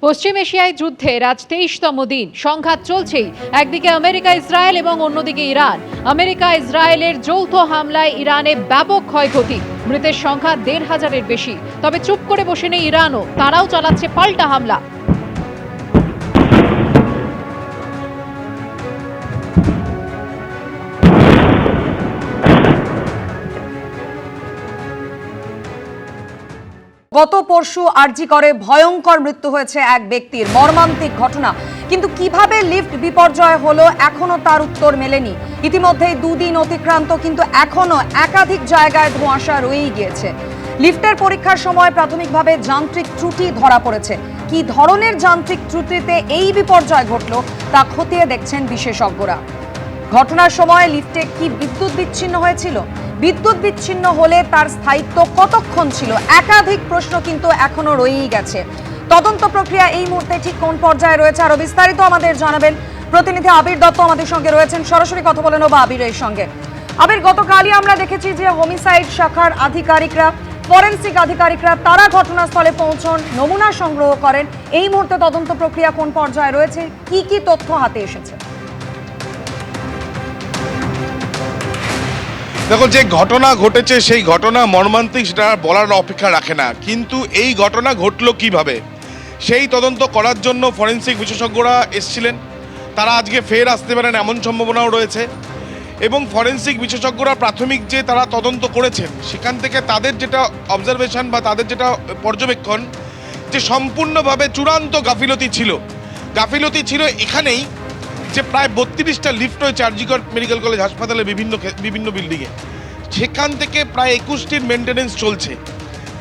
পশ্চিম এশিয়ায় যুদ্ধের আজ 23তম দিন। সংঘাত চলছেই, একদিকে আমেরিকা ইসরায়েল এবং অন্যদিকে ইরান। আমেরিকা ইসরায়েলের যৌথ হামলায় ইরানে ব্যাপক ক্ষয়ক্ষতি, মৃতের সংখ্যা 1,500-এর বেশি। তবে চুপ করে বসে নেই ইরানও, তারাও চালাচ্ছে পাল্টা হামলা। গত পরশু আরজি করে ভয়ঙ্কর মৃত্যু হয়েছে এক ব্যক্তির, মর্মান্তিক ঘটনা। কিন্তু কিভাবে লিফট বিপর্যয় হলো এখনো তার উত্তর মেলেনি। ইতিমধ্যেই 2 দিন অতিক্রান্ত, কিন্তু এখনো একাধিক জায়গায় ধোঁয়াশা রয়েই গিয়েছে। লিফটের পরীক্ষার সময় প্রাথমিকভাবে যান্ত্রিক ত্রুটি ধরা পড়েছে। কি ধরনের যান্ত্রিক ত্রুটিতে এই বিপর্যয় ঘটলো তা খতিয়ে দেখছেন বিশেষজ্ঞরা। ঘটনার সময় লিফটে কি বিদ্যুৎ বিচ্ছিন্ন হয়েছিল? বিদ্যুৎ বিচ্ছিন্ন হলে তার স্থায়িত্ব কতক্ষণ ছিল? একাধিক প্রশ্ন কিন্তু এখনো রয়েই গেছে। তদন্ত প্রক্রিয়া এই মুহূর্তে ঠিক কোন পর্যায়ে রয়েছে, আরো বিস্তারিত আমাদের জানাবেন প্রতিনিধি আবির দত্ত আমাদের সঙ্গে রয়েছেন। সরাসরি কথা বলে নেব আবিরের সঙ্গে। আবির, গতকালই আমরা দেখেছি যে হোমিসাইড শাখার আধিকারিকরা, ফরেনসিক আধিকারিকরা তারা ঘটনাস্থলে পৌঁছন, নমুনা সংগ্রহ করেন। এই মুহূর্তে তদন্ত প্রক্রিয়া কোন পর্যায়ে রয়েছে, কি কি তথ্য হাতে এসেছে? দেখো, যে ঘটনা ঘটেছে সেই ঘটনা মর্মান্তিক, সেটা বলার অপেক্ষা রাখে না। কিন্তু এই ঘটনা ঘটলো কিভাবে, সেই তদন্ত করার জন্য ফরেনসিক বিশেষজ্ঞরা এসেছিলেন। তারা আজকে ফের আসতে পারেন এমন সম্ভাবনাও রয়েছে। এবং ফরেনসিক বিশেষজ্ঞরা প্রাথমিক যে তারা তদন্ত করেছেন, সেখান থেকে তাদের যেটা অবজারভেশন বা তাদের যেটা পর্যবেক্ষণ, যে সম্পূর্ণভাবে চূড়ান্ত গাফিলতি ছিল এখানেই, যে প্রায় 32টা লিফট রয়েছে আরজি কর মেডিকেল কলেজ হাসপাতালে বিভিন্ন বিল্ডিংয়ে। সেখান থেকে প্রায় 21টির মেনটেনেন্স চলছে।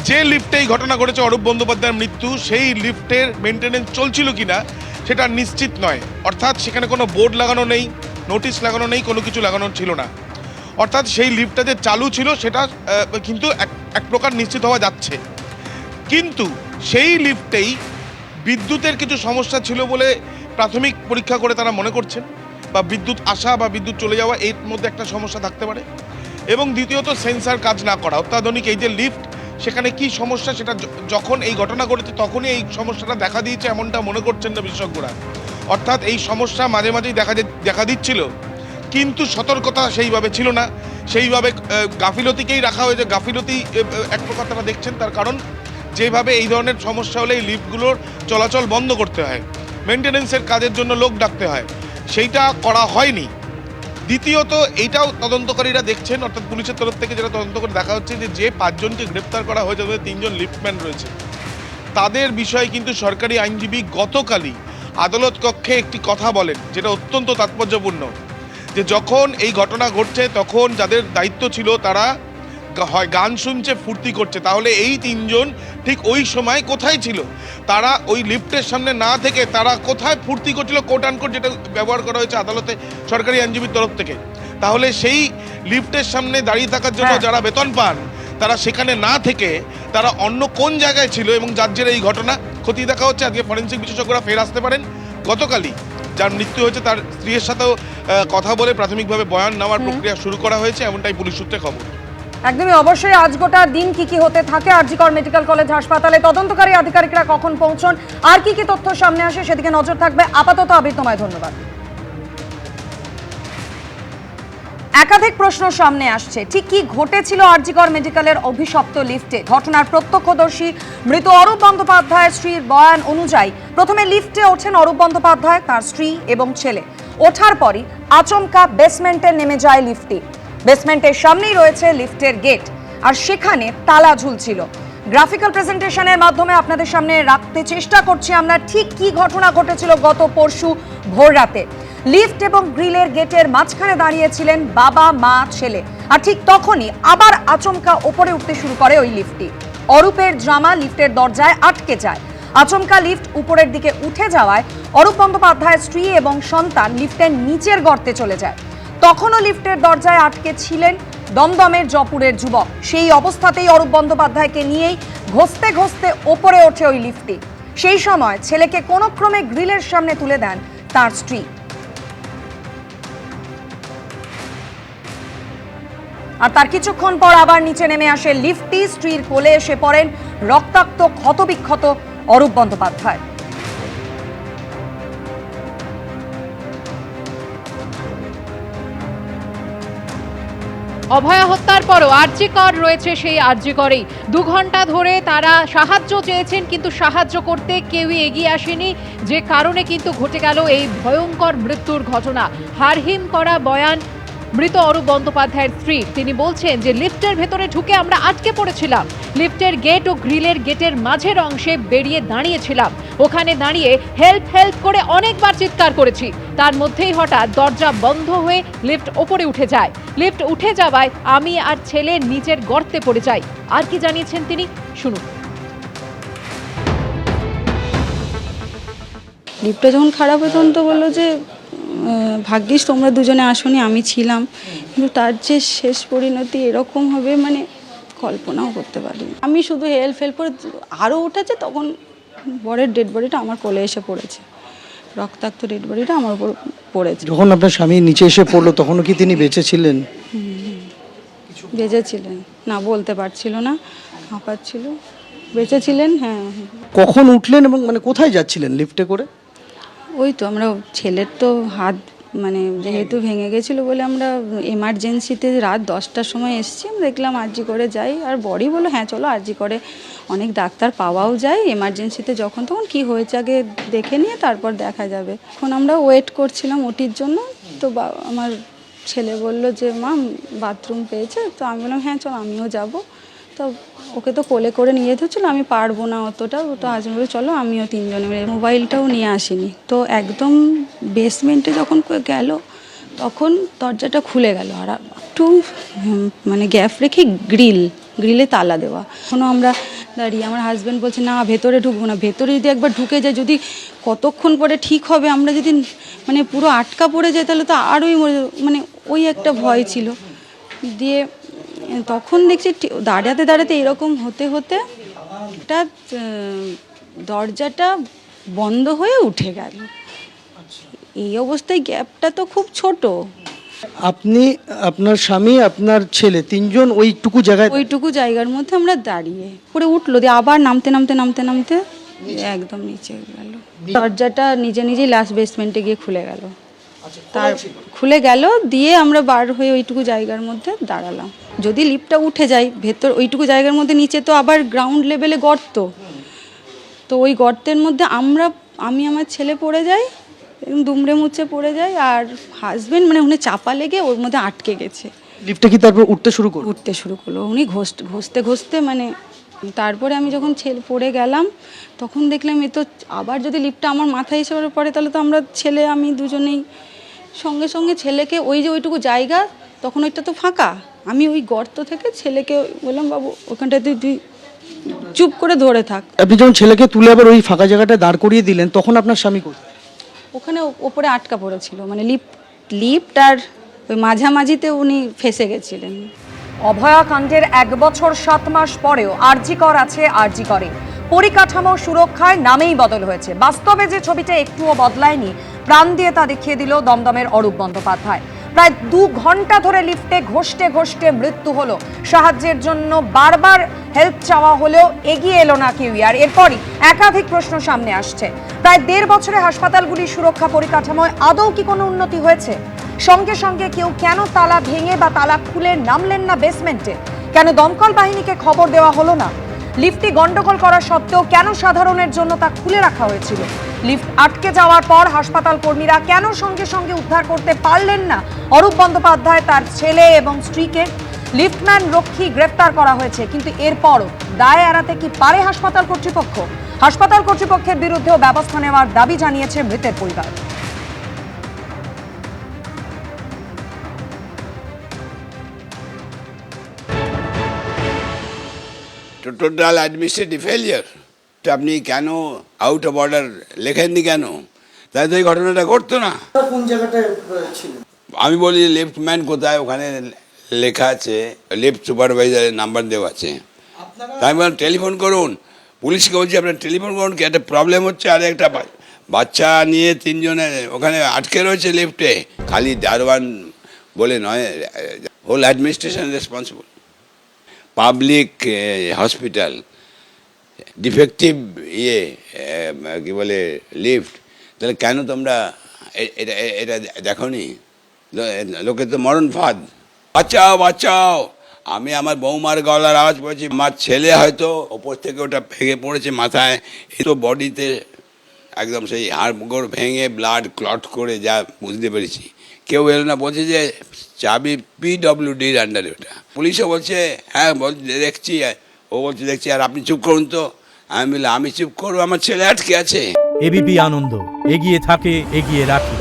যে লিফটে এই ঘটনা ঘটেছে অরূপ বন্দ্যোপাধ্যায়ের মৃত্যু, সেই লিফটের মেনটেনেন্স চলছিল কিনা সেটা নিশ্চিত নয়। অর্থাৎ সেখানে কোনো বোর্ড লাগানো নেই, নোটিশ লাগানো নেই, কোনো কিছু লাগানো ছিল না। অর্থাৎ সেই লিফটটা যে চালু ছিল সেটা কিন্তু এক প্রকার নিশ্চিত হওয়া যাচ্ছে। কিন্তু সেই লিফটেই বিদ্যুতের কিছু সমস্যা ছিল বলে প্রাথমিক পরীক্ষা করে তারা মনে করছেন, বা বিদ্যুৎ আসা বা বিদ্যুৎ চলে যাওয়া, এর মধ্যে একটা সমস্যা থাকতে পারে। এবং দ্বিতীয়ত সেন্সার কাজ না করা, অত্যাধুনিক এই যে লিফট, সেখানে কি সমস্যা সেটা যখন এই ঘটনা ঘটেছে তখনই এই সমস্যাটা দেখা দিয়েছে এমনটা মনে করছেন না বিশেষজ্ঞরা। অর্থাৎ এই সমস্যা মাঝে মাঝেই দেখা দিচ্ছিল, কিন্তু সতর্কতা সেইভাবে ছিল না। সেইভাবে গাফিলতিকেই রাখা হয়েছে। গাফিলতি এক প্রকার তারা দেখছেন, তার কারণ যেভাবে এই ধরনের সমস্যা হলে এই লিফটগুলোর চলাচল বন্ধ করতে হয়, মেনটেনেন্সের কাজের জন্য লোক ডাকতে হয়, সেইটা করা হয়নি। দ্বিতীয়ত এইটাও তদন্তকারীরা দেখছেন, অর্থাৎ পুলিশের তরফ থেকে যেটা তদন্ত করে দেখা হচ্ছে যে 5 জনকে গ্রেপ্তার করা হয়েছে, তাদের 3 জন লিফটম্যান রয়েছে। তাদের বিষয়ে কিন্তু সরকারি আইনজীবী গতকালই আদালত কক্ষে একটি কথা বলেন, যেটা অত্যন্ত তাৎপর্যপূর্ণ। যে যখন এই ঘটনা ঘটছে তখন যাদের দায়িত্ব ছিল তারা হয় গান শুনছে, ফুর্তি করছে, তাহলে এই 3 জন ঠিক ওই সময় কোথায় ছিল? তারা ওই লিফটের সামনে না থেকে তারা কোথায় ফুর্তি করছিল, কোট আনকোট, যেটা ব্যবহার করা হয়েছে আদালতে সরকারি আইনজীবীর তরফ থেকে। তাহলে সেই লিফটের সামনে দাঁড়িয়ে থাকার জন্য যারা বেতন পান, তারা সেখানে না থেকে তারা অন্য কোন জায়গায় ছিল, এবং যার জেরে এই ঘটনা খতিয়ে দেখা হচ্ছে। আজকে ফরেনসিক বিশেষজ্ঞরা ফের আসতে পারেন। গতকালই যার মৃত্যু হয়েছে তার স্ত্রীর সাথেও কথা বলে প্রাথমিকভাবে বয়ান নেওয়ার প্রক্রিয়া শুরু করা হয়েছে, এমনটাই পুলিশ সূত্রে খবর। একদমই, অবশ্যই আজ গোটা দিন কি কি হতে থাকে আরজি কর মেডিকেল কলেজ হাসপাতালে, তদন্তকারী আধিকারিকরা কখন পৌঁছন, আর কি কি তথ্য সামনে আসে সেদিকে নজর থাকবে। আপাতত আবির, তোমায় ধন্যবাদ। একাধিক প্রশ্ন সামনে আসছে, ঠিক কি ঘটেছিল আরজি কর মেডিকেলের অভিশপ্ত লিফটে? ঘটনার প্রত্যক্ষদর্শী মৃত অরূপ বন্দ্যোপাধ্যায়ের স্ত্রীর বয়ান অনুযায়ী প্রথমে লিফটে ওঠেন অরূপ বন্দ্যোপাধ্যায়, তার স্ত্রী এবং ছেলে। ওঠার পরই আচমকা বেসমেন্টে নেমে যায় লিফটটি। বেসমেন্টের সামনেই রয়েছে লিফটের গেট, আর সেখানে তালা ঝুলছিল। গ্রাফিক্যাল প্রেজেন্টেশনের মাধ্যমে আপনাদের সামনে রাখতে চেষ্টা করছি আমরা ঠিক কি ঘটনা ঘটেছিল গত পরশু ভোর রাতে। লিফট এবং গ্রিলের গেটের মাঝখানে দাঁড়িয়েছিলেন বাবা, মা, ছেলে। আর ঠিক তখনই আবার আচমকা ওপরে উঠতে শুরু করে ওই লিফটটি। অরূপের জামা লিফটের দরজায় আটকে যায়। আচমকা লিফট উপরের দিকে উঠে যাওয়ায় অরূপ বন্দ্যোপাধ্যায়ের স্ত্রী এবং সন্তান লিফটের নিচের গর্তে চলে যায়। তখনও লিফটের দরজায় আটকে ছিলেন দমদমের জয়পুরের যুবক। সেই অবস্থাতেই অরূপ বন্দ্যোপাধ্যায়কে নিয়েই ঘসতে ঘসতে ওপরে ওঠে ওই লিফটটি। সেই সময় ছেলেকে কোনো ক্রমে গ্রিলের সামনে তুলে দেন তার স্ত্রী। আর তার কিছুক্ষণ পর আবার নিচে নেমে আসে লিফটটি। স্ত্রীর কোলে এসে পড়েন রক্তাক্ত ক্ষতবিক্ষত অরূপ বন্দ্যোপাধ্যায়। অভয়া হত্যার পরও আরজি কর রয়েছে সেই আরজি করেই 2 ঘন্টা ধরে তারা সাহায্য চেয়েছেন, কিন্তু সাহায্য করতে কেউই এগিয়ে আসেনি, যে কারণে কিন্তু ঘটে গেল এই ভয়ঙ্কর মৃত্যুর ঘটনা। হারহিম করা বয়ান মৃত অরূপ বন্দ্যোপাধ্যায়ের স্ত্রী। তিনি বলছেন যে লিফটের ভেতরে ঢুকে আমরা আটকে পড়েছিলাম, লিফটের গেট ও গ্রিলের গেটের মাঝের অংশে বেরিয়ে দাঁড়িয়েছিলাম, ওখানে দাঁড়িয়ে হেল্প হেল্প করে অনেকবার চিৎকার করেছি, তার মধ্যেই হঠাৎ দরজা বন্ধ হয়ে লিফট ওপরে উঠে যায়। লিফট উঠে যাওয়ায় আমি আর ছেলে নিচের গর্তে পড়ে যাই। আর কি জানিয়েছেন তিনি, শুনুন। লিফটটা যখন খারাপ হয় তখন তো বললো যে ভাগ্যিস তোমরা দুজনে আসোনি, আমি ছিলাম, কিন্তু তার যে শেষ পরিণতি এরকম হবে মানে কল্পনাও করতে পারি। আমি শুধু হেল্প করে আরও উঠেছে, তখন বরের ডেড বডিটা আমার কোলে এসে পড়েছে, রক্তাক্ত ডেড বডিটা আমার উপর পড়েছে। যখন আপনার স্বামী নিচে এসে পড়লো তখনও কি তিনি বেঁচে ছিলেন? বেঁচে ছিলেন না, বলতে পারছিল না, হাঁপাচ্ছিল, বেঁচে ছিলেন। হ্যাঁ। কখন উঠলেন এবং মানে কোথায় যাচ্ছিলেন লিফটে করে? ওই তো আমরা ছেলের তো হাত মানে যেহেতু ভেঙে গেছিলো বলে আমরা এমার্জেন্সিতে রাত 10টার সময় এসেছি। আমরা দেখলাম আরজি করে যাই, আর বড়ি বললো হ্যাঁ চলো আরজি করে অনেক ডাক্তার পাওয়াও যায়, এমার্জেন্সিতে যখন তখন কি হয়েছে আগে দেখে নিয়ে তারপর দেখা যাবে। এখন আমরা ওয়েট করছিলাম ওটির জন্য, তো আমার ছেলে বলল যে মা বাথরুম পেয়েছে, তো আমি বললাম হ্যাঁ চল আমিও যাব। তো ওকে তো কোলে করে নিয়ে যেতে হচ্ছিলো, আমি পারবো না অতটা, তো হাজবেন্ড বলে চলো আমিও তিনজনে মিলে। মোবাইলটাও নিয়ে আসিনি, তো একদম বেসমেন্টে যখন গেল তখন দরজাটা খুলে গেল, আর একটু মানে গ্যাপ রেখে গ্রিলে তালা দেওয়া। এখনও আমরা দাঁড়িয়ে, আমার হাজব্যান্ড বলছে না ভেতরে ঢুকবো না, ভেতরে যদি একবার ঢুকে যায় যদি কতক্ষণ পরে ঠিক হবে, আমরা যদি মানে পুরো আটকা পড়ে যায় তাহলে তো আরোই মানে ওই একটা ভয় ছিল। দিয়ে তখন দেখছি দাঁড়াতে এরকম হতে একটা দরজাটা বন্ধ হয়ে উঠে গেল। এই অবস্থায় গ্যাপটা তো খুব ছোট। আপনি, আপনার স্বামী, আপনার ছেলে তিনজন ওইটুকু জায়গার মধ্যে আমরা দাঁড়িয়ে পরে উঠলো, দিয়ে আবার নামতে একদম নিচে গেল। দরজাটা নিজেই লাস্ট বেসমেন্টে গিয়ে খুলে গেল, তার খুলে গেল, দিয়ে আমরা বার হয়ে ওইটুকু জায়গার মধ্যে দাঁড়ালাম। যদি লিফটটা উঠে যায় ভেতর ওইটুকু জায়গার মধ্যে, নিচে তো আবার গ্রাউন্ড লেভেলে গর্ত, তো ওই গর্তের মধ্যে আমি আমার ছেলে পড়ে যাই, দুমড়ে মুচড়ে পড়ে যায়, আর হাজবেন্ড মানে উনি চাপা লেগে ওর মধ্যে আটকে গেছে। লিফটটা কি তারপর উঠতে শুরু করলো? উনি ঘষতে মানে, তারপরে আমি যখন পড়ে গেলাম তখন দেখলাম এ তো আবার যদি লিফটটা আমার মাথায় এসে পড়ে তাহলে তো আমরা ছেলে আমি দুজনেই সঙ্গে ছেলেকে ওই যে ওইটুকু জায়গা, তখন ওইটা তো ফাঁকা, আমি ওই গর্ত থেকে ছেলেকে বললাম বাবু ওখানটাতে তুই চুপ করে ধরে থাক। আপনি যখন ছেলেকে তুলে আবার ওই ফাঁকা জায়গাটা দাঁড় করিয়ে দিলেন তখন আপনার স্বামী কোথায়? ওখানে ওপরে আটকা পড়েছিল, মানে লিফট আর ওই মাঝামাঝিতে উনি ফেসে গেছিলেন। অভয়া কাণ্ডের 1 বছর 7 মাস পরেও আরজি কর আছে, আরজি করে পরিকাঠামো সুরক্ষায় নামেই বদল হয়েছে। বাস্তবে যে ছবিটা একটুও বদলায়নি, প্রাণ দিয়ে তা দেখিয়ে দিল দমদমের অরূপ বন্দ্যোপাধ্যায়। প্রায় 2 ঘন্টা ধরে লিফটে ঘষ্টে মৃত্যু হলো, সাহায্যের জন্য বারবার হেল্প চাওয়া হলেও এগিয়ে এলো না কেউই। আর এরপরই একাধিক প্রশ্ন সামনে আসছে, প্রায় 1.5 বছরে হাসপাতালগুলির সুরক্ষা পরিকাঠামোয় আদৌ কি কোনো উন্নতি হয়েছে? সঙ্গে কেউ কেন তালা ভেঙে বা তালা খুলে নামলেন না বেসমেন্টে? কেন দমকল বাহিনীকে খবর দেওয়া হলো না? লিফটটি গন্ডগোল করা সত্ত্বেও কেন সাধারণের জন্য তা খুলে রাখা হয়েছিল? লিফট আটকে যাওয়ার পর হাসপাতাল কর্মীরা কেন সঙ্গে উদ্ধার করতে পারলেন না অরূপ বন্দ্যোপাধ্যায়, তার ছেলে এবং স্ত্রীকে? লিফটম্যান রক্ষী গ্রেফতার করা হয়েছে, কিন্তু এরপরও দায় এড়াতে কি পারে হাসপাতাল কর্তৃপক্ষ? হাসপাতাল কর্তৃপক্ষের বিরুদ্ধেও ব্যবস্থা নেওয়ার দাবি জানিয়েছে মৃতের পরিবার। Total administrative failure. তো আপনি কেন আউট অফ অর্ডার লেখেননি কেন? তাই তো এই ঘটনাটা ঘটতো না। কোন জায়গাটায় ছিল? আমি বলি লেফটম্যান কোথায়, ওখানে লেখা আছে লেফট সুপারভাইজারের নাম্বার দেওয়া আছে। তাই আমি বললাম টেলিফোন করুন, পুলিশকে বলছি আপনার টেলিফোন করুন, কি একটা প্রবলেম হচ্ছে। আর একটা বাচ্চা নিয়ে 3 জনে ওখানে আটকে রয়েছে লিফটে। খালি দারোয়ান বলে নয়, whole administration responsible. Public hospital, defective কি বলে লিফট, তাহলে কেন তোমরা এটা দেখো নি? লোকে তো মরণ ফাঁদ, বাঁচাও বাঁচাও। আমি আমার বৌমার গলার আওয়াজ পেয়েছি, আমার ছেলে হয়তো ওপর থেকে ওটা ভেঙে পড়েছে মাথায়, এই তো বডিতে একদম সেই হাড়গোড় ভেঙে ব্লাড ক্লট করে যা বুঝতে পেরেছি। কেউ এলো না, বলছে যে চাবি PWDর আন্ডারে ওটা। পুলিশও বলছে হ্যাঁ দেখছি, ও বলছে দেখছি, আর আপনি চুপ করুন তো। আমি বললাম আমি চুপ করবো, আমার ছেলে আটকে আছে। এবিপি আনন্দ, এগিয়ে থাকে, এগিয়ে রাখে।